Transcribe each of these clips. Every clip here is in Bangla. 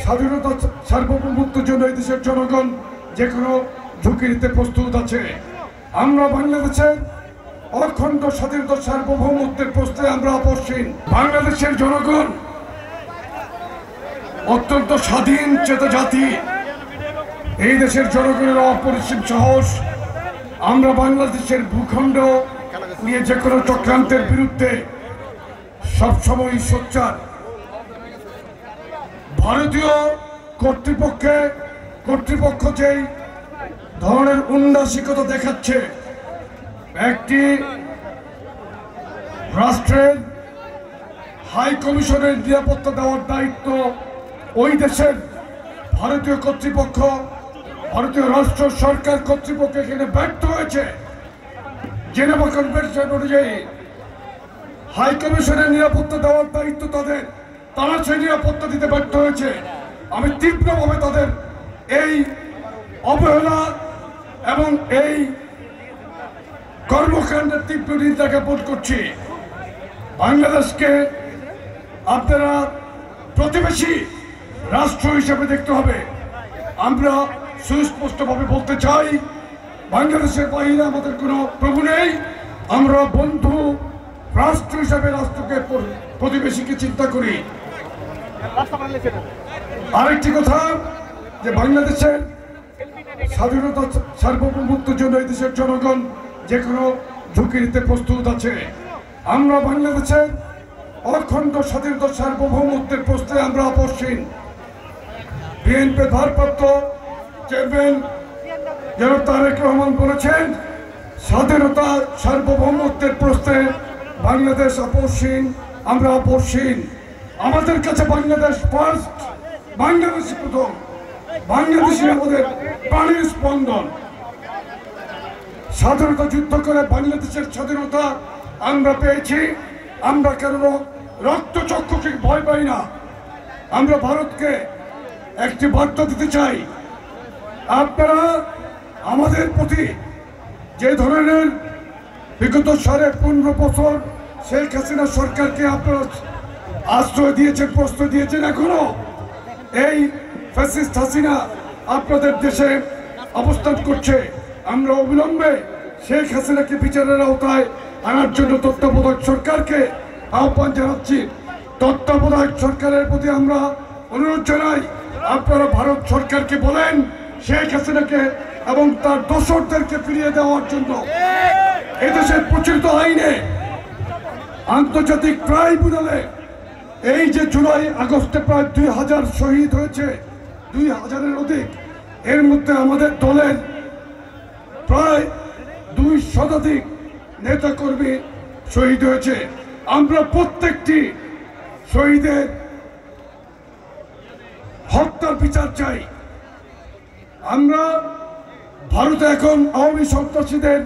স্বাধীনতা সার্বভৌমত্বের জন্য এই দেশের জনগণ যে কোনো ঝুঁকি নিতে প্রস্তুত আছে। আমরা বাংলাদেশের অখণ্ড স্বাধীনতা সার্বভৌমত্বের প্রশ্নে আমরা আপোষহীন। বাংলাদেশের জনগণ অত্যন্ত স্বাধীন চেতা জাতি। এই দেশের জনগণের অপরিসীম সাহস। আমরা বাংলাদেশের ভূখণ্ড নিয়ে যে কোনো চক্রান্তের বিরুদ্ধে সবসময় সোচ্চার। ভারতীয় কর্তৃপক্ষ যেই ধরনের উন্নাসিকতা দেখাচ্ছে, একটি রাষ্ট্রের হাই কমিশনের নিরাপত্তা দেওয়ার দায়িত্ব ওই দেশের ভারতীয় কর্তৃপক্ষ, ভারতীয় রাষ্ট্র সরকার কর্তৃপক্ষ এখানে ব্যর্থ হয়েছে। জেনেভা কনভেনশন অনুযায়ী হাই কমিশনের নিরাপত্তা দেওয়ার দায়িত্ব তাদের, তারা সেই নিরাপত্তা দিতে ব্যর্থ হয়েছে। আমি তীব্রভাবে তাদের এই অবহেলা এবং এই কর্মকাণ্ডের তীব্র নিন্দা জ্ঞাপন করছি। বাংলাদেশকে আপনারা প্রতিবেশী রাষ্ট্র হিসেবে দেখতে হবে। আমরা সুস্পষ্টভাবে বলতে চাই, বাংলাদেশের বাইরে আমাদের কোনো প্রভু নেই। আমরা বন্ধু রাষ্ট্র হিসাবে রাষ্ট্রকে প্রতিবেশীকে চিন্তা করি। আরেকটি কথা, যে বাংলাদেশের স্বাধীনতা সার্বভৌমত্বের জন্য এই দেশের জনগণ যে কোনো ঝুঁকি নিতে প্রস্তুত আছে। আমরা বাংলাদেশের অখণ্ড স্বাধীনতা সার্বভৌমত্বের প্রশ্নে আমরা আপোষহীন। বিএনপি ভারপ্রাপ্ত চেয়ারম্যান জনাব তারেক রহমান বলেছেন, স্বাধীনতা সার্বভৌমত্বের প্রশ্নে বাংলাদেশ আপোষহীন, আমরা আপোষহীন। আমাদের কাছে বাংলাদেশ ফার্স্ট, বাংলাদেশ প্রথম, বাংলাদেশই আমাদের প্রাণের স্পন্দন। স্বাধীনতা যুদ্ধ করে বাংলাদেশের স্বাধীনতা আমরা পেয়েছি। আমরা কেন রক্তচক্ষুকে ভয় পাই না। আমরা ভারতকে একটি বার্তা দিতে চাই, আপনারা আমাদের প্রতি যে ধরনের বিগত 15.5 বছর শেখ হাসিনা সরকারকে আপনারা আশ্রয় দিয়েছেন, প্রশ্রয় দিয়েছেন, এখনো এই ফ্যাসিস্ট হাসিনা আপনাদের দেশে অবস্থান করছে। আমরা অবিলম্বে শেখ হাসিনাকে বিচারের আওতায় আনার জন্য তত্ত্বাবধায়ক সরকারকে আহ্বান জানাচ্ছি। তত্ত্বাবধায়ক সরকারের প্রতি আমরা অনুরোধ জানাই, আপনারা ভারত সরকারকে বলেন শেখ হাসিনাকে এবং তার দোসরদেরকে ফিরিয়ে দেওয়ার জন্য। এদেশের প্রচলিত আইনে আন্তর্জাতিক ট্রাইব্যুনালে এই যে জুলাই আগস্টে প্রায় 2000 শহীদ হয়েছে, 2000-এর অধিক, এর মধ্যে আমাদের দলের প্রায় 2 শতাধিক নেতাকর্মী শহীদ হয়েছে। আমরা প্রত্যেকটি শহীদের হত্যার বিচার চাই। আমরা ভারতে এখন আওয়ামী সন্ত্রাসীদের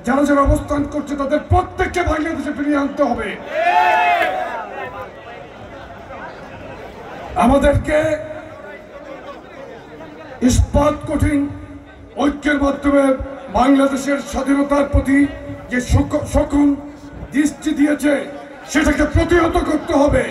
যারা যারা অবস্থান করছে তাদের প্রত্যেককে বাংলাদেশে ফিরিয়ে আনতে হবে। আমাদেরকে ইস্পাত কঠিন ঐক্যের মাধ্যমে বাংলাদেশের স্বাধীনতার প্রতি যে শকুন দৃষ্টি দিয়েছে সেটাকে প্রতিহত করতে হবে।